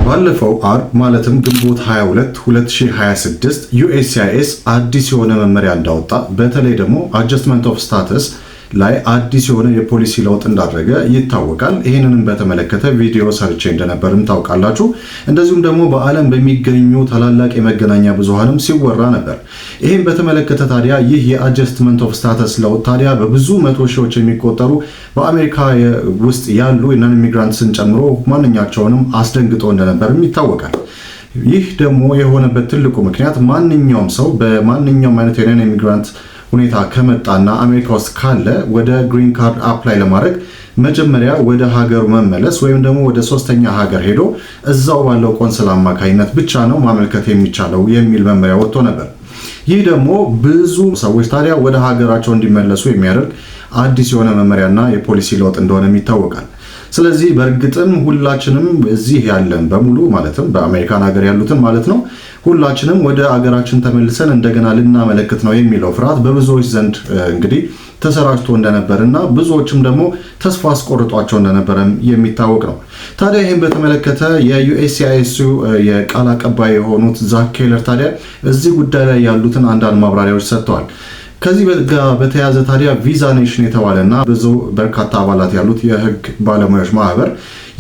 ባለፈው አርብ ማለትም ግንቦት 22 2026 USCIS አዲስ የሆነ መመሪያ እንዳወጣ በተለይ ደግሞ አጀስትመንት ኦፍ ስታተስ ላይ አዲስ የሆነ የፖሊሲ ለውጥ እንዳደረገ ይታወቃል። ይሄንንም በተመለከተ ቪዲዮ ሰርቼ እንደነበርም ታውቃላችሁ። እንደዚሁም ደግሞ በዓለም በሚገኙ ታላላቅ የመገናኛ ብዙሃንም ሲወራ ነበር። ይሄን በተመለከተ ታዲያ ይህ የአጀስትመንት ኦፍ ስታተስ ለውጥ ታዲያ በብዙ መቶ ሺዎች የሚቆጠሩ በአሜሪካ ውስጥ ያሉ የናን ኢሚግራንትስን ጨምሮ ማንኛቸውንም አስደንግጦ እንደነበርም ይታወቃል። ይህ ደግሞ የሆነበት ትልቁ ምክንያት ማንኛውም ሰው በማንኛውም አይነት የናን ኢሚግራንት ሁኔታ ከመጣና አሜሪካ ውስጥ ካለ ወደ ግሪን ካርድ አፕላይ ለማድረግ መጀመሪያ ወደ ሀገሩ መመለስ ወይም ደግሞ ወደ ሶስተኛ ሀገር ሄዶ እዛው ባለው ቆንስላ አማካኝነት ብቻ ነው ማመልከት የሚቻለው የሚል መመሪያ ወጥቶ ነበር። ይህ ደግሞ ብዙ ሰዎች ታዲያ ወደ ሀገራቸው እንዲመለሱ የሚያደርግ አዲስ የሆነ መመሪያና የፖሊሲ ለውጥ እንደሆነም ይታወቃል። ስለዚህ በእርግጥም ሁላችንም እዚህ ያለን በሙሉ ማለትም በአሜሪካን ሀገር ያሉትን ማለት ነው ሁላችንም ወደ ሀገራችን ተመልሰን እንደገና ልናመለክት ነው የሚለው ፍርሃት በብዙዎች ዘንድ እንግዲህ ተሰራጭቶ እንደነበርና ብዙዎችም ደግሞ ተስፋ አስቆርጧቸው እንደነበረም የሚታወቅ ነው። ታዲያ ይህን በተመለከተ የዩኤስሲአይኤስ የቃል አቀባይ የሆኑት ዛክ ኬለር ታዲያ እዚህ ጉዳይ ላይ ያሉትን አንዳንድ ማብራሪያዎች ሰጥተዋል። ከዚህ ጋር በተያያዘ ታዲያ ቪዛ ኔሽን የተባለና ብዙ በርካታ አባላት ያሉት የህግ ባለሙያዎች ማህበር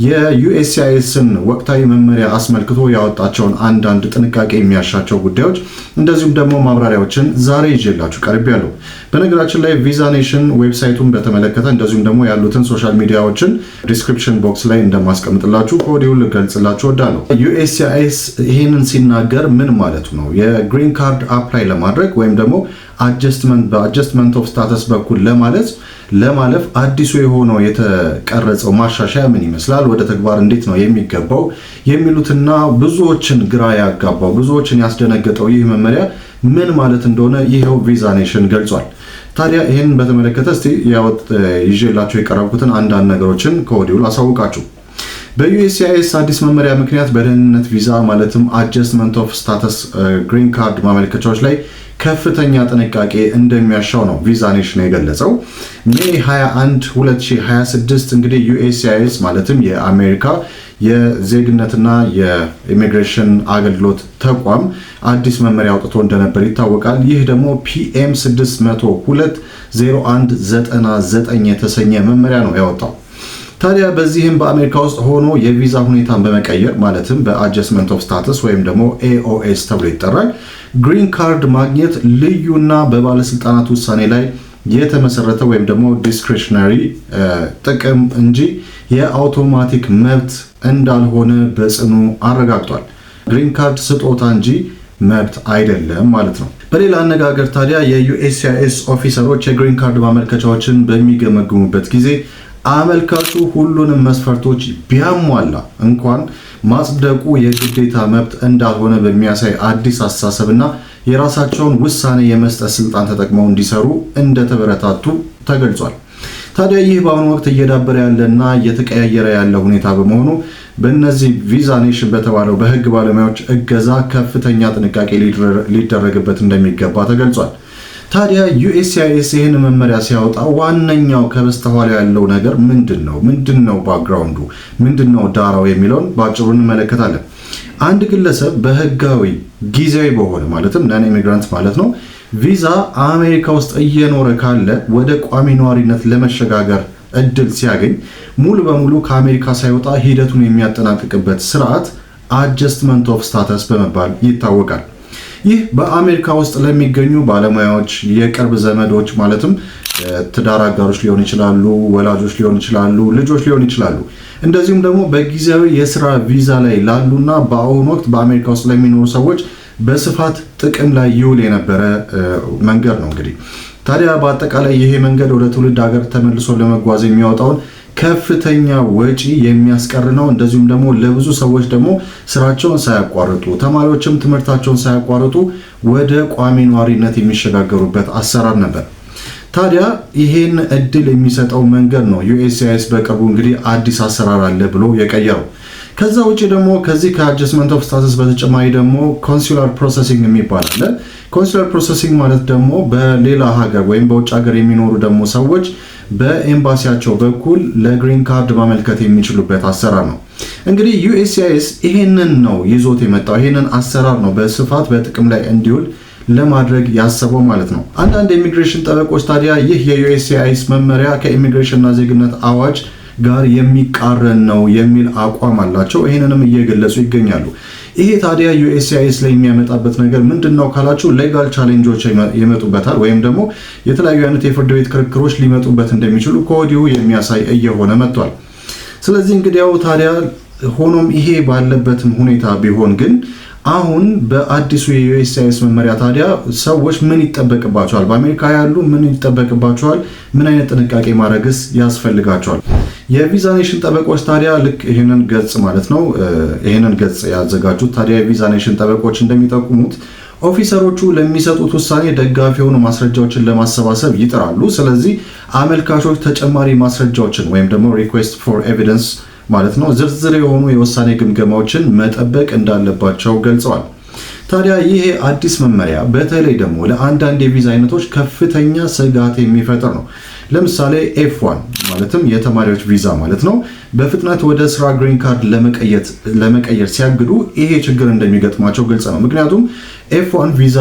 የዩኤስሲአይኤስን ወቅታዊ መመሪያ አስመልክቶ ያወጣቸውን አንዳንድ ጥንቃቄ የሚያሻቸው ጉዳዮች እንደዚሁም ደግሞ ማብራሪያዎችን ዛሬ ይዤላችሁ ቀርቤያለሁ። በነገራችን ላይ ቪዛ ኔሽን ዌብሳይቱን በተመለከተ እንደዚሁም ደግሞ ያሉትን ሶሻል ሚዲያዎችን ዲስክሪፕሽን ቦክስ ላይ እንደማስቀምጥላችሁ ከወዲሁ ልገልጽላችሁ እወዳለሁ። ዩኤስሲአይኤስ ይህንን ሲናገር ምን ማለቱ ነው? የግሪን ካርድ አፕላይ ለማድረግ ወይም ደግሞ በአጀስትመንት ኦፍ ስታተስ በኩል ለማለፍ አዲሱ የሆነው የተቀረጸው ማሻሻያ ምን ይመስላል፣ ወደ ተግባር እንዴት ነው የሚገባው የሚሉትና ብዙዎችን ግራ ያጋባው ብዙዎችን ያስደነገጠው ይህ መመሪያ ምን ማለት እንደሆነ ይሄው ቪዛ ኔሽን ገልጿል። ታዲያ ይህን በተመለከተ እስቲ ይዤላችሁ የቀረብኩትን አንዳንድ ነገሮችን ከወዲሁ ላሳውቃችሁ። በዩኤስሲአይኤስ አዲስ መመሪያ ምክንያት በደህንነት ቪዛ ማለትም አጀስትመንት ኦፍ ስታተስ ግሪን ካርድ ማመልከቻዎች ላይ ከፍተኛ ጥንቃቄ እንደሚያሻው ነው ቪዛ ኔሽን የገለጸው። ሜይ 21 2026 እንግዲህ ዩኤስሲአይኤስ ማለትም የአሜሪካ የዜግነትና የኢሚግሬሽን አገልግሎት ተቋም አዲስ መመሪያ አውጥቶ እንደነበር ይታወቃል። ይህ ደግሞ PM 602/0199 የተሰኘ መመሪያ ነው ያወጣው። ታዲያ በዚህም በአሜሪካ ውስጥ ሆኖ የቪዛ ሁኔታን በመቀየር ማለትም በአጀስትመንት ኦፍ ስታተስ ወይም ደግሞ AOS ተብሎ ይጠራል ግሪን ካርድ ማግኘት ልዩና በባለስልጣናት ውሳኔ ላይ የተመሰረተ ወይም ደግሞ ዲስክሬሽነሪ ጥቅም እንጂ የአውቶማቲክ መብት እንዳልሆነ በጽኑ አረጋግጧል። ግሪን ካርድ ስጦታ እንጂ መብት አይደለም ማለት ነው። በሌላ አነጋገር ታዲያ የዩኤስሲአይኤስ ኦፊሰሮች የግሪን ካርድ ማመልከቻዎችን በሚገመግሙበት ጊዜ አመልካቹ ሁሉንም መስፈርቶች ቢያሟላ እንኳን ማጽደቁ የግዴታ መብት እንዳልሆነ በሚያሳይ አዲስ አስተሳሰብና የራሳቸውን ውሳኔ የመስጠት ስልጣን ተጠቅመው እንዲሰሩ እንደተበረታቱ ተገልጿል። ታዲያ ይህ በአሁኑ ወቅት እየዳበረ ያለና እየተቀያየረ ያለ ሁኔታ በመሆኑ በእነዚህ ቪዛ ኔሽን በተባለው በህግ ባለሙያዎች እገዛ ከፍተኛ ጥንቃቄ ሊደረግበት እንደሚገባ ተገልጿል። ታዲያ ዩኤስሲአይኤስ ይህን መመሪያ ሲያወጣ ዋነኛው ከበስተኋላ ያለው ነገር ምንድነው ባክግራውንዱ ምንድነው ዳራው የሚለውን በአጭሩ እንመለከታለን። አንድ ግለሰብ በህጋዊ ጊዜያዊ በሆነ ማለትም ናን ኢሚግራንት ማለት ነው ቪዛ አሜሪካ ውስጥ እየኖረ ካለ ወደ ቋሚ ነዋሪነት ለመሸጋገር እድል ሲያገኝ ሙሉ በሙሉ ከአሜሪካ ሳይወጣ ሂደቱን የሚያጠናቅቅበት ስርዓት አጀስትመንት ኦፍ ስታተስ በመባል ይታወቃል። ይህ በአሜሪካ ውስጥ ለሚገኙ ባለሙያዎች፣ የቅርብ ዘመዶች ማለትም ትዳር አጋሮች ሊሆኑ ይችላሉ፣ ወላጆች ሊሆኑ ይችላሉ፣ ልጆች ሊሆኑ ይችላሉ። እንደዚሁም ደግሞ በጊዜያዊ የስራ ቪዛ ላይ ላሉና በአሁኑ ወቅት በአሜሪካ ውስጥ ለሚኖሩ ሰዎች በስፋት ጥቅም ላይ ይውል የነበረ መንገድ ነው። እንግዲህ ታዲያ በአጠቃላይ ይሄ መንገድ ወደ ትውልድ ሀገር ተመልሶ ለመጓዝ የሚያወጣውን ከፍተኛ ወጪ የሚያስቀር ነው። እንደዚሁም ደግሞ ለብዙ ሰዎች ደግሞ ስራቸውን ሳያቋርጡ ተማሪዎችም ትምህርታቸውን ሳያቋርጡ ወደ ቋሚ ነዋሪነት የሚሸጋገሩበት አሰራር ነበር። ታዲያ ይሄን እድል የሚሰጠው መንገድ ነው ዩኤስሲአይኤስ በቅርቡ እንግዲህ አዲስ አሰራር አለ ብሎ የቀየረው። ከዛ ውጪ ደግሞ ከዚህ ከአጀስትመንት ኦፍ ስታተስ በተጨማሪ ደግሞ ኮንሱላር ፕሮሰሲንግ የሚባል አለ። ኮንሱላር ፕሮሰሲንግ ማለት ደግሞ በሌላ ሀገር ወይም በውጭ ሀገር የሚኖሩ ደግሞ ሰዎች በኤምባሲያቸው በኩል ለግሪን ካርድ ማመልከት የሚችሉበት አሰራር ነው። እንግዲህ USCIS ይሄንን ነው ይዞት የመጣው። ይሄንን አሰራር ነው በስፋት በጥቅም ላይ እንዲውል ለማድረግ ያሰበው ማለት ነው። አንዳንድ ኢሚግሬሽን ጠበቆች ታዲያ ይህ የUSCIS መመሪያ ከኢሚግሬሽንና ዜግነት አዋጅ ጋር የሚቃረን ነው የሚል አቋም አላቸው። ይሄንንም እየገለጹ ይገኛሉ። ይሄ ታዲያ USCIS ላይ የሚያመጣበት ነገር ምንድነው ካላችሁ ሌጋል ቻሌንጆች ይመጡበታል ወይም ደግሞ የተለያዩ አይነት የፍርድ ቤት ክርክሮች ሊመጡበት እንደሚችሉ ከወዲሁ የሚያሳይ እየሆነ መጥቷል። ስለዚህ እንግዲህ ያው ታዲያ ሆኖም ይሄ ባለበትም ሁኔታ ቢሆን ግን አሁን በአዲሱ የUSCIS መመሪያ ታዲያ ሰዎች ምን ይጠበቅባቸዋል? በአሜሪካ ያሉ ምን ይጠበቅባቸዋል? ምን አይነት ጥንቃቄ ማድረግስ ያስፈልጋቸዋል? የቪዛ ኔሽን ጠበቆች ታዲያ ልክ ይሄንን ገጽ ማለት ነው ይሄንን ገጽ ያዘጋጁት ታዲያ የቪዛ ኔሽን ጠበቆች እንደሚጠቁሙት ኦፊሰሮቹ ለሚሰጡት ውሳኔ ደጋፊ የሆኑ ማስረጃዎችን ለማሰባሰብ ይጥራሉ። ስለዚህ አመልካቾች ተጨማሪ ማስረጃዎችን ወይም ደግሞ ሪኩዌስት ፎር ኤቪደንስ ማለት ነው ዝርዝር የሆኑ የውሳኔ ግምገማዎችን መጠበቅ እንዳለባቸው ገልጸዋል። ታዲያ ይሄ አዲስ መመሪያ በተለይ ደግሞ ለአንዳንድ የቪዛ አይነቶች ከፍተኛ ስጋት የሚፈጥር ነው። ለምሳሌ F1 ማለትም የተማሪዎች ቪዛ ማለት ነው በፍጥነት ወደ ስራ ግሪን ካርድ ለመቀየር ሲያግዱ ይሄ ችግር እንደሚገጥማቸው ግልጽ ነው። ምክንያቱም F1 ቪዛ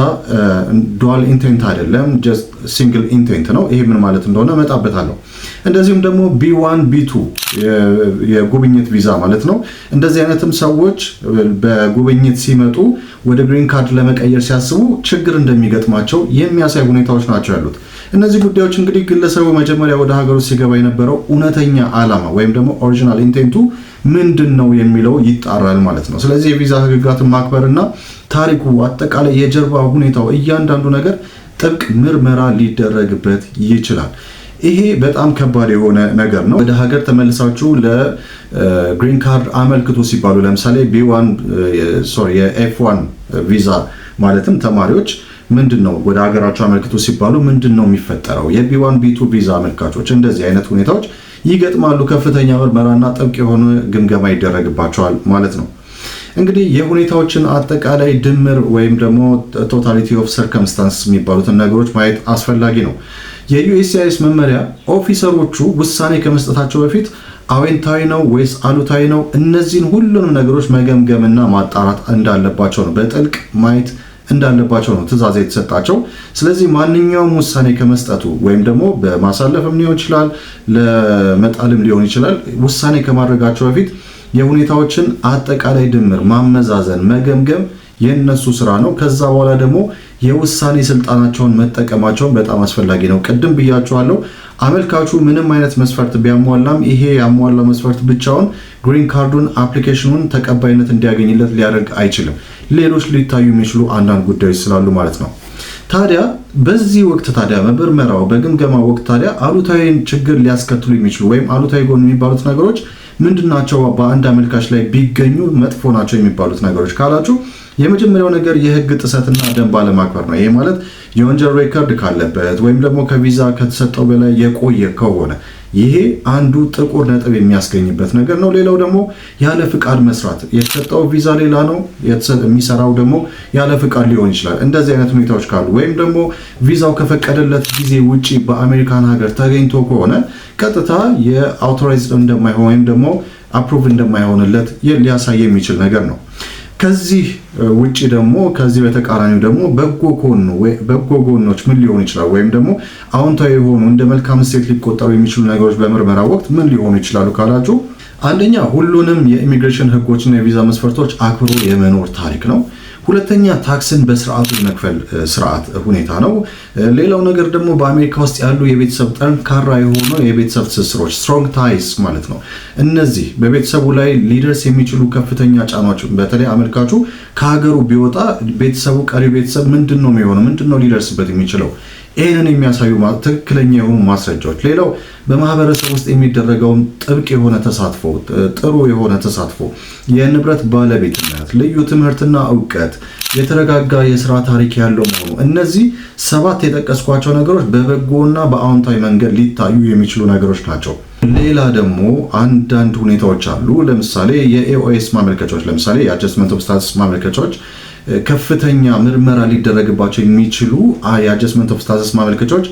ዱዋል ኢንቴንት አይደለም፣ ጀስት ሲንግል ኢንቴንት ነው። ይሄ ምን ማለት እንደሆነ መጣበታለሁ። እንደዚሁም ደግሞ B1 B2 የጉብኝት ቪዛ ማለት ነው። እንደዚህ አይነትም ሰዎች በጉብኝት ሲመጡ ወደ ግሪን ካርድ ለመቀየር ሲያስቡ ችግር እንደሚገጥማቸው የሚያሳይ ሁኔታዎች ናቸው ያሉት። እነዚህ ጉዳዮች እንግዲህ ግለሰቡ መጀመሪያ ወደ ሀገሩ ሲገባ የነበረው እውነተኛ ዓላማ ወይም ደግሞ ኦሪጂናል ኢንቴንቱ ምንድነው የሚለው ይጣራል ማለት ነው። ስለዚህ የቪዛ ህግጋትን ማክበርና ታሪኩ አጠቃላይ የጀርባ ሁኔታው እያንዳንዱ ነገር ጥብቅ ምርመራ ሊደረግበት ይችላል። ይሄ በጣም ከባድ የሆነ ነገር ነው። ወደ ሀገር ተመልሳችሁ ለግሪን ካርድ አመልክቱ ሲባሉ ለምሳሌ የኤፍ1 ቪዛ ማለትም ተማሪዎች ምንድነው ወደ ሀገራቸው አመልክቱ ሲባሉ ምንድነው የሚፈጠረው? የቢ1 ቢ2 ቪዛ አመልካቾች እንደዚህ አይነት ሁኔታዎች ይገጥማሉ። ከፍተኛ ምርመራና ጥብቅ የሆነ ግምገማ ይደረግባቸዋል ማለት ነው። እንግዲህ የሁኔታዎችን አጠቃላይ ድምር ወይም ደግሞ ቶታሊቲ ኦፍ ሰርከምስታንስ የሚባሉትን ነገሮች ማየት አስፈላጊ ነው። የUSCIS መመሪያ ኦፊሰሮቹ ውሳኔ ከመስጠታቸው በፊት አዎንታዊ ነው ወይስ አሉታዊ ነው፣ እነዚህን ሁሉንም ነገሮች መገምገምና ማጣራት እንዳለባቸው ነው፣ በጥልቅ ማየት እንዳለባቸው ነው ትዕዛዝ የተሰጣቸው። ስለዚህ ማንኛውም ውሳኔ ከመስጠቱ ወይም ደግሞ በማሳለፍም ሊሆን ይችላል ለመጣልም ሊሆን ይችላል ውሳኔ ከማድረጋቸው በፊት የሁኔታዎችን አጠቃላይ ድምር ማመዛዘን መገምገም የነሱ ስራ ነው። ከዛ በኋላ ደግሞ የውሳኔ ስልጣናቸውን መጠቀማቸውን በጣም አስፈላጊ ነው። ቅድም ብያቸዋለሁ። አመልካቹ ምንም አይነት መስፈርት ቢያሟላም ይሄ ያሟላ መስፈርት ብቻውን ግሪን ካርዱን አፕሊኬሽኑን ተቀባይነት እንዲያገኝለት ሊያደርግ አይችልም። ሌሎች ሊታዩ የሚችሉ አንዳንድ ጉዳዮች ስላሉ ማለት ነው። ታዲያ በዚህ ወቅት ታዲያ በምርመራው በግምገማ ወቅት ታዲያ አሉታዊ ችግር ሊያስከትሉ የሚችሉ ወይም አሉታዊ ጎን የሚባሉት ነገሮች ምንድናቸው? በአንድ አመልካች ላይ ቢገኙ መጥፎ ናቸው የሚባሉት ነገሮች ካላችሁ የመጀመሪያው ነገር የህግ ጥሰትና ደንብ አለማክበር ነው። ይሄ ማለት የወንጀል ሬከርድ ካለበት ወይም ደግሞ ከቪዛ ከተሰጠው በላይ የቆየ ከሆነ ይሄ አንዱ ጥቁር ነጥብ የሚያስገኝበት ነገር ነው። ሌላው ደግሞ ያለ ፍቃድ መስራት፣ የተሰጠው ቪዛ ሌላ ነው፣ የሚሰራው ደግሞ ያለ ፍቃድ ሊሆን ይችላል። እንደዚህ አይነት ሁኔታዎች ካሉ ወይም ደግሞ ቪዛው ከፈቀደለት ጊዜ ውጪ በአሜሪካን ሀገር ተገኝቶ ከሆነ ቀጥታ የአውቶራይዝድ እንደማይሆን ወይም ደግሞ አፕሩቭ እንደማይሆንለት ሊያሳይ የሚችል ነገር ነው። ከዚህ ውጪ ደግሞ ከዚህ በተቃራኒው ደግሞ በጎ ጎኖች ምን ሊሆኑ ይችላል ወይም ደግሞ አዎንታዊ የሆኑ እንደ መልካም እሴት ሊቆጠሩ የሚችሉ ነገሮች በምርመራ ወቅት ምን ሊሆኑ ይችላሉ ካላችሁ አንደኛ ሁሉንም የኢሚግሬሽን ህጎችና የቪዛ መስፈርቶች አክብሮ የመኖር ታሪክ ነው። ሁለተኛ ታክስን በስርዓቱ መክፈል ስርዓት ሁኔታ ነው። ሌላው ነገር ደግሞ በአሜሪካ ውስጥ ያሉ የቤተሰብ ጠንካራ የሆኑ የቤተሰብ ትስስሮች ስትሮንግ ታይስ ማለት ነው። እነዚህ በቤተሰቡ ላይ ሊደርስ የሚችሉ ከፍተኛ ጫናዎች በተለይ አመልካቹ ከሀገሩ ቢወጣ ቤተሰቡ ቀሪ ቤተሰብ ምንድነው የሚሆነው ምንድነው ሊደርስበት የሚችለው ይሄንን የሚያሳዩ ትክክለኛ የሆኑ ማስረጃዎች። ሌላው በማህበረሰብ ውስጥ የሚደረገውን ጥብቅ የሆነ ተሳትፎ ጥሩ የሆነ ተሳትፎ፣ የንብረት ባለቤትነት፣ ልዩ ትምህርትና ዕውቀት፣ የተረጋጋ የስራ ታሪክ ያለው መሆኑ እነዚህ 7 የጠቀስኳቸው ነገሮች በበጎና በአዎንታዊ መንገድ ሊታዩ የሚችሉ ነገሮች ናቸው። ሌላ ደግሞ አንዳንድ ሁኔታዎች አሉ። ለምሳሌ የኤኦኤስ ማመልከቻዎች ለምሳሌ የአጀስትመንት ኦፍ ስታተስ ማመልከቻዎች ከፍተኛ ምርመራ ሊደረግባቸው የሚችሉ የአጀስትመንት ኦፍ ስታተስ ማመልከቻዎች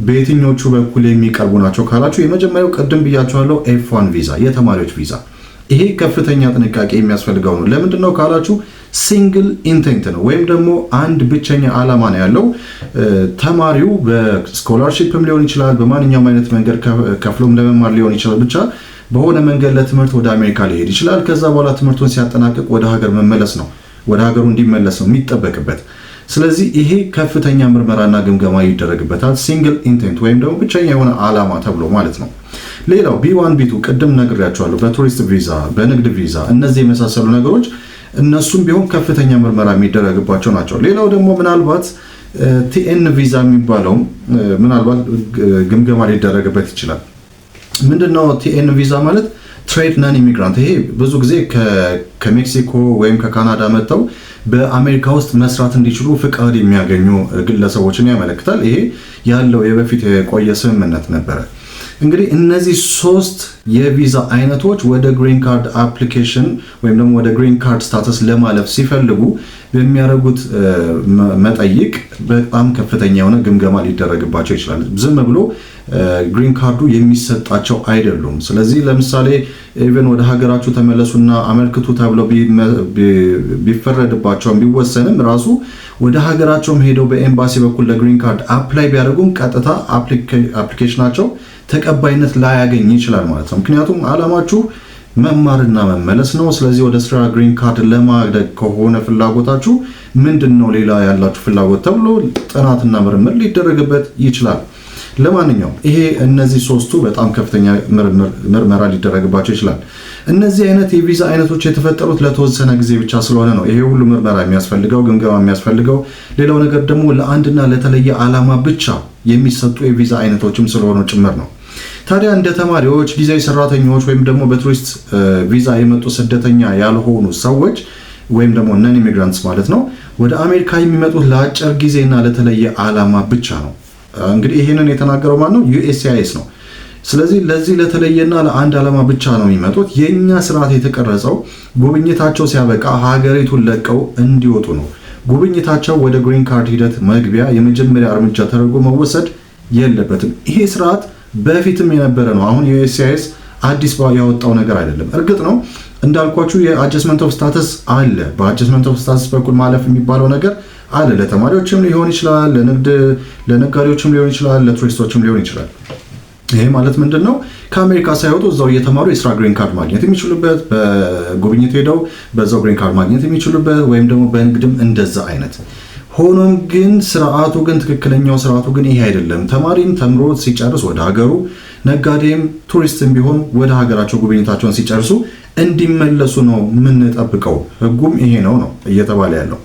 በየትኞቹ በኩል የሚቀርቡ ናቸው ካላችሁ የመጀመሪያው ቅድም ብያችኋለሁ ኤፍ1 ቪዛ የተማሪዎች ቪዛ። ይሄ ከፍተኛ ጥንቃቄ የሚያስፈልገው ነው። ለምንድነው ካላችሁ ሲንግል ኢንቴንት ነው ወይም ደግሞ አንድ ብቸኛ ዓላማ ነው ያለው። ተማሪው በስኮላርሺፕም ሊሆን ይችላል፣ በማንኛውም አይነት መንገድ ከፍሎም ለመማር ሊሆን ይችላል። ብቻ በሆነ መንገድ ለትምህርት ወደ አሜሪካ ሊሄድ ይችላል። ከዛ በኋላ ትምህርቱን ሲያጠናቅቅ ወደ ሀገር መመለስ ነው፣ ወደ ሀገሩ እንዲመለስ ነው የሚጠበቅበት። ስለዚህ ይሄ ከፍተኛ ምርመራና ግምገማ ይደረግበታል። ሲንግል ኢንቴንት ወይም ደግሞ ብቸኛ የሆነ ዓላማ ተብሎ ማለት ነው። ሌላው B1 B2 ቅድም ነግሬያቸዋለሁ። በቱሪስት ቪዛ፣ በንግድ ቪዛ እነዚህ የመሳሰሉ ነገሮች እነሱም ቢሆን ከፍተኛ ምርመራ የሚደረግባቸው ናቸው። ሌላው ደግሞ ምናልባት TN ቪዛ የሚባለው ምናልባት ግምገማ ሊደረግበት ይችላል። ምንድነው TN ቪዛ ማለት? ትሬድ ናን ኢሚግራንት። ይሄ ብዙ ጊዜ ከሜክሲኮ ወይም ከካናዳ መጥተው በአሜሪካ ውስጥ መስራት እንዲችሉ ፍቃድ የሚያገኙ ግለሰቦችን ያመለክታል። ይሄ ያለው የበፊት የቆየ ስምምነት ነበረ። እንግዲህ እነዚህ 3 የቪዛ አይነቶች ወደ ግሪን ካርድ አፕሊኬሽን ወይም ደግሞ ወደ ግሪን ካርድ ስታተስ ለማለፍ ሲፈልጉ በሚያደርጉት መጠይቅ በጣም ከፍተኛ የሆነ ግምገማ ሊደረግባቸው ይችላል። ዝም ብሎ ግሪን ካርዱ የሚሰጣቸው አይደሉም። ስለዚህ ለምሳሌ ኢቨን ወደ ሀገራችሁ ተመለሱና አመልክቱ ተብለው ቢፈረድባቸውም ቢወሰንም ራሱ ወደ ሀገራቸውም ሄደው በኤምባሲ በኩል ለግሪን ካርድ አፕላይ ቢያደርጉም ቀጥታ አፕሊኬሽናቸው ተቀባይነት ላያገኝ ይችላል ማለት ነው። ምክንያቱም ዓላማችሁ መማርና መመለስ ነው። ስለዚህ ወደ ስራ ግሪን ካርድ ለማድረግ ከሆነ ፍላጎታችሁ ምንድነው ሌላ ያላችሁ ፍላጎት ተብሎ ጥናትና ምርምር ሊደረግበት ይችላል። ለማንኛውም ይሄ እነዚህ 3ቱ በጣም ከፍተኛ ምርመራ ሊደረግባቸው ይችላል። እነዚህ አይነት የቪዛ አይነቶች የተፈጠሩት ለተወሰነ ጊዜ ብቻ ስለሆነ ነው ይሄ ሁሉ ምርመራ የሚያስፈልገው፣ ግምገማ የሚያስፈልገው። ሌላው ነገር ደግሞ ለአንድና ለተለየ ዓላማ ብቻ የሚሰጡ የቪዛ አይነቶችም ስለሆኑ ጭምር ነው። ታዲያ እንደ ተማሪዎች፣ ጊዜያዊ ሰራተኞች ወይም ደግሞ በቱሪስት ቪዛ የመጡ ስደተኛ ያልሆኑ ሰዎች ወይም ደግሞ ነን ኢሚግራንትስ ማለት ነው ወደ አሜሪካ የሚመጡት ለአጭር ጊዜና ለተለየ ዓላማ ብቻ ነው። እንግዲህ ይሄንን የተናገረው ማን ነው? USCIS ነው። ስለዚህ ለዚህ ለተለየና ለአንድ ዓላማ ብቻ ነው የሚመጡት። የኛ ስርዓት የተቀረጸው ጉብኝታቸው ሲያበቃ ሀገሪቱን ለቀው እንዲወጡ ነው። ጉብኝታቸው ወደ ግሪን ካርድ ሂደት መግቢያ የመጀመሪያ እርምጃ ተደርጎ መወሰድ የለበትም። ይሄ ስርዓት በፊትም የነበረ ነው። አሁን USCIS አዲስ ያወጣው ነገር አይደለም። እርግጥ ነው እንዳልኳችሁ የአጀስትመንት ኦፍ ስታተስ አለ። በአጀስትመንት ኦፍ ስታተስ በኩል ማለፍ የሚባለው ነገር አለ። ለተማሪዎችም ሊሆን ይችላል፣ ለነጋዴዎችም ሊሆን ይችላል፣ ለቱሪስቶችም ሊሆን ይችላል። ይሄ ማለት ምንድነው? ከአሜሪካ ሳይወጡ እዛው እየተማሩ የስራ ግሪን ካርድ ማግኘት የሚችሉበት፣ በጉብኝት ሄደው በዛው ግሪን ካርድ ማግኘት የሚችሉበት ወይም ደግሞ በንግድም እንደዛ አይነት። ሆኖም ግን ስርዓቱ ግን ትክክለኛው ስርዓቱ ግን ይሄ አይደለም። ተማሪም ተምሮ ሲጨርስ ወደ ሀገሩ፣ ነጋዴም ቱሪስትም ቢሆን ወደ ሀገራቸው ጉብኝታቸውን ሲጨርሱ እንዲመለሱ ነው የምንጠብቀው። ህጉም ይሄ ነው እየተባለ ያለው።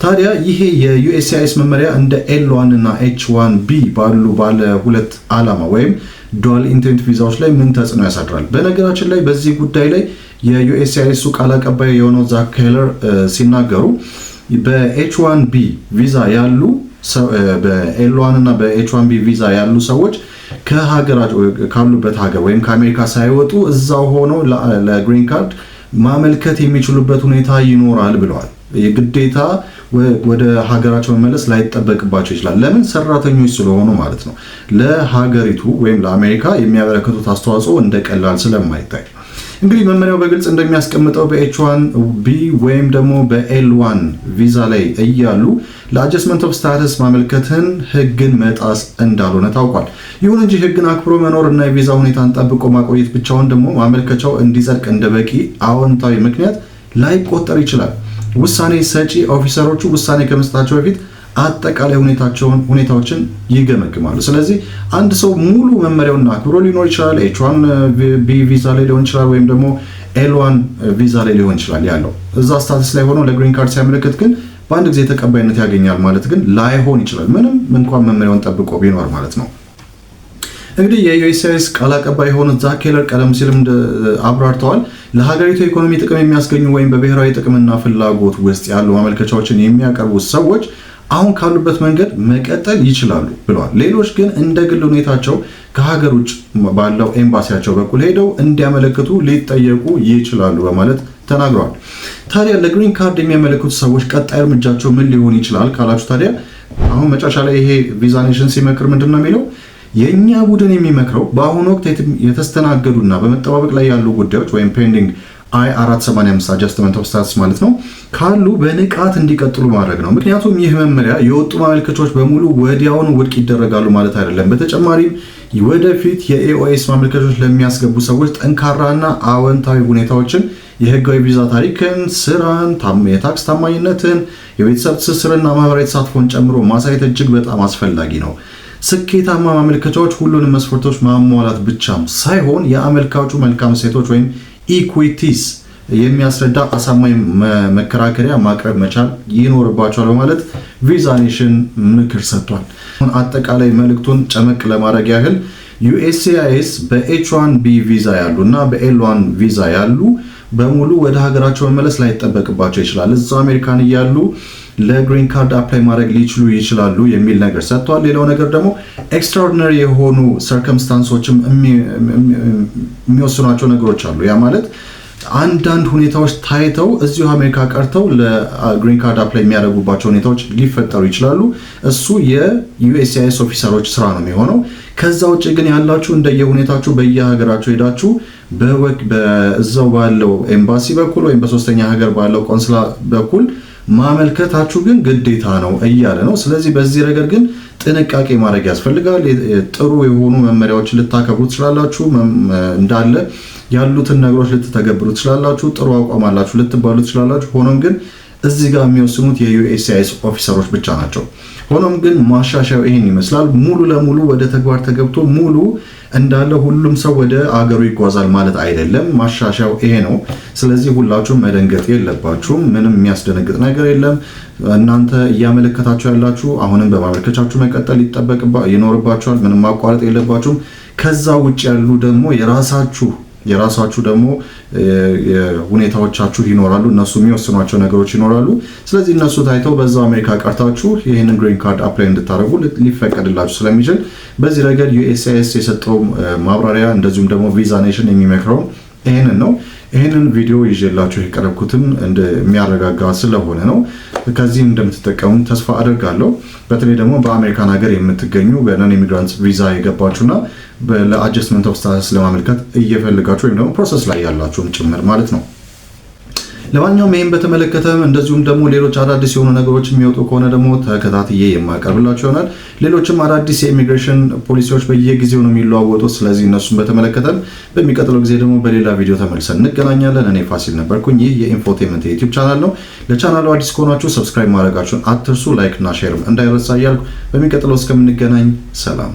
ታዲያ ይሄ የUSCIS መመሪያ እንደ L1 እና H1B ባለ ሁለት ዓላማ ወይም ዱዋል ኢንቴንት ቪዛዎች ላይ ምን ተጽዕኖ ያሳድራል? በነገራችን ላይ በዚህ ጉዳይ ላይ የUSCIS ቃል አቀባይ የሆነው ዛክ ኬለር ሲናገሩ በH1B ቪዛ ያሉ በL1 እና በH1B ቪዛ ያሉ ሰዎች ከሀገራቸው ካሉበት ሀገር ወይም ከአሜሪካ ሳይወጡ እዛው ሆነው ለግሪን ካርድ ማመልከት የሚችሉበት ሁኔታ ይኖራል ብለዋል። የግዴታ ወደ ሀገራቸው መመለስ ላይጠበቅባቸው ይችላል። ለምን? ሰራተኞች ስለሆኑ ማለት ነው። ለሀገሪቱ ወይም ለአሜሪካ የሚያበረክቱት አስተዋጽኦ እንደቀላል ስለማይታይ እንግዲህ መመሪያው በግልጽ እንደሚያስቀምጠው በH1B ወይም ደግሞ በL1 ቪዛ ላይ እያሉ ለአጀስትመንት ኦፍ ስታተስ ማመልከትን ህግን መጣስ እንዳልሆነ ታውቋል። ይሁን እንጂ ህግን አክብሮ መኖር እና የቪዛ ሁኔታን ጠብቆ ማቆየት ብቻውን ደግሞ ማመልከቻው እንዲጸድቅ እንደበቂ አዎንታዊ ምክንያት ላይቆጠር ይችላል። ውሳኔ ሰጪ ኦፊሰሮቹ ውሳኔ ከመስጠታቸው በፊት አጠቃላይ ሁኔታዎችን ይገመግማሉ። ስለዚህ አንድ ሰው ሙሉ መመሪያውን አክብሮ ሊኖር ይችላል። H1B ቪዛ ላይ ሊሆን ይችላል ወይም ደግሞ L1 ቪዛ ላይ ሊሆን ይችላል። ያለው እዛ ስታተስ ላይ ሆኖ ለግሪን ካርድ ሲያመለክት ግን በአንድ ጊዜ ተቀባይነት ያገኛል ማለት ግን ላይሆን ይችላል። ምንም እንኳን መመሪያውን ጠብቆ ቢኖር ማለት ነው። እንግዲህ የUSCIS ቃል አቀባይ የሆኑት ዛክ ኬለር ቀደም ሲልም አብራርተዋል። ለሀገሪቱ ኢኮኖሚ ጥቅም የሚያስገኙ ወይም በብሔራዊ ጥቅምና ፍላጎት ውስጥ ያሉ ማመልከቻዎችን የሚያቀርቡ ሰዎች አሁን ካሉበት መንገድ መቀጠል ይችላሉ ብለዋል። ሌሎች ግን እንደ ግል ሁኔታቸው ከሀገር ውጭ ባለው ኤምባሲያቸው በኩል ሄደው እንዲያመለክቱ ሊጠየቁ ይችላሉ በማለት ተናግረዋል። ታዲያ ለግሪን ካርድ የሚያመለክቱ ሰዎች ቀጣይ እርምጃቸው ምን ሊሆን ይችላል ካላችሁ ታዲያ አሁን መጨረሻ ላይ ይሄ ቪዛ ኔሽን ሲመክር ምንድነው የሚለው? የኛ ቡድን የሚመክረው በአሁኑ ወቅት የተስተናገዱና በመጠባበቅ ላይ ያሉ ጉዳዮች ወይም ፔንዲንግ I-485 አጀስትመንት ኦፍ ስታተስ ማለት ነው ካሉ በንቃት እንዲቀጥሉ ማድረግ ነው። ምክንያቱም ይህ መመሪያ የወጡ ማመልከቻዎች በሙሉ ወዲያውኑ ውድቅ ይደረጋሉ ማለት አይደለም። በተጨማሪም ወደፊት የኤኦኤስ ማመልከቻዎች ለሚያስገቡ ሰዎች ጠንካራና አዎንታዊ ሁኔታዎችን የህጋዊ ቪዛ ታሪክን፣ ስራን፣ የታክስ ታማኝነትን፣ የቤተሰብ ትስስርና ማህበራዊ ተሳትፎን ጨምሮ ማሳየት እጅግ በጣም አስፈላጊ ነው። ስኬታማ ማመልከቻዎች ሁሉንም መስፈርቶች ማሟላት ብቻም ሳይሆን የአመልካቹ መልካም ሴቶች ወይም ኢኩዊቲስ የሚያስረዳ አሳማኝ መከራከሪያ ማቅረብ መቻል ይኖርባቸዋል በማለት ቪዛ ኔሽን ምክር ሰጥቷል። አጠቃላይ መልእክቱን ጨመቅ ለማድረግ ያህል USCIS በH1B ቪዛ ያሉ እና በL1 ቪዛ ያሉ በሙሉ ወደ ሀገራቸው መመለስ ላይጠበቅባቸው ይችላል። እዛው አሜሪካን እያሉ ለግሪን ካርድ አፕላይ ማድረግ ሊችሉ ይችላሉ የሚል ነገር ሰጥቷል። ሌላው ነገር ደግሞ ኤክስትራኦርዲነሪ የሆኑ ሰርከምስታንሶችም የሚወስኗቸው ነገሮች አሉ። ያ ማለት አንዳንድ ሁኔታዎች ታይተው እዚሁ አሜሪካ ቀርተው ለግሪን ካርድ አፕላይ የሚያደርጉባቸው ሁኔታዎች ሊፈጠሩ ይችላሉ። እሱ የUSCIS ኦፊሰሮች ስራ ነው የሚሆነው። ከዛ ውጭ ግን ያላችሁ እንደየሁኔታችሁ በየሀገራችሁ ሄዳችሁ በዛው ባለው ኤምባሲ በኩል ወይም በሶስተኛ ሀገር ባለው ቆንስላ በኩል ማመልከታችሁ ግን ግዴታ ነው እያለ ነው። ስለዚህ በዚህ ረገድ ግን ጥንቃቄ ማድረግ ያስፈልጋል። ጥሩ የሆኑ መመሪያዎችን ልታከብሩ ትችላላችሁ፣ እንዳለ ያሉትን ነገሮች ልትተገብሩ ትችላላችሁ፣ ጥሩ አቋም አላችሁ ልትባሉ ትችላላችሁ። ሆኖም ግን እዚህ ጋር የሚወስኑት የUSCIS ኦፊሰሮች ብቻ ናቸው። ሆኖም ግን ማሻሻያው ይሄን ይመስላል። ሙሉ ለሙሉ ወደ ተግባር ተገብቶ ሙሉ እንዳለ ሁሉም ሰው ወደ አገሩ ይጓዛል ማለት አይደለም። ማሻሻያው ይሄ ነው። ስለዚህ ሁላችሁም መደንገጥ የለባችሁም። ምንም የሚያስደነግጥ ነገር የለም። እናንተ እያመለከታችሁ ያላችሁ አሁንም በማመልከቻችሁ መቀጠል ይኖርባችኋል። ምንም ማቋረጥ የለባችሁም። ከዛ ውጭ ያሉ ደግሞ የራሳችሁ ደግሞ ሁኔታዎቻችሁ ይኖራሉ። እነሱ የሚወስኗቸው ነገሮች ይኖራሉ። ስለዚህ እነሱ ታይተው በዛው አሜሪካ ቀርታችሁ ይህንን ግሪን ካርድ አፕላይ እንድታደርጉ ሊፈቀድላችሁ ስለሚችል በዚህ ረገድ USCIS የሰጠው ማብራሪያ እንደዚሁም ደግሞ ቪዛ ኔሽን የሚመክረው ይህንን ነው። ይህንን ቪዲዮ ይዤላችሁ የቀረብኩትም የሚያረጋጋ ስለሆነ ነው። ከዚህም እንደምትጠቀሙ ተስፋ አደርጋለሁ። በተለይ ደግሞ በአሜሪካን ሀገር የምትገኙ በነን ኢሚግራንት ቪዛ የገባችሁና ለአጀስትመንት ኦፍ ስታተስ ለማመልከት እየፈልጋችሁ ወይም ደግሞ ፕሮሰስ ላይ ያላችሁም ጭምር ማለት ነው። ለማንኛውም ይህን በተመለከተ እንደዚሁም ደግሞ ሌሎች አዳዲስ የሆኑ ነገሮች የሚወጡ ከሆነ ደግሞ ተከታትዬ የማቀርብላችሁ ይሆናል። ሌሎችም አዳዲስ የኢሚግሬሽን ፖሊሲዎች በየጊዜው ነው የሚለዋወጡት። ስለዚህ እነሱን በተመለከተ በሚቀጥለው ጊዜ ደግሞ በሌላ ቪዲዮ ተመልሰን እንገናኛለን። እኔ ፋሲል ነበርኩኝ። ይህ የኢንፎቴመንት የዩቲዩብ ቻናል ነው። ለቻናሉ አዲስ ከሆናችሁ ሰብስክራይብ ማድረጋችሁን አትርሱ። ላይክ እና ሼርም እንዳይረሳ እያልኩ በሚቀጥለው እስከምንገናኝ ሰላም።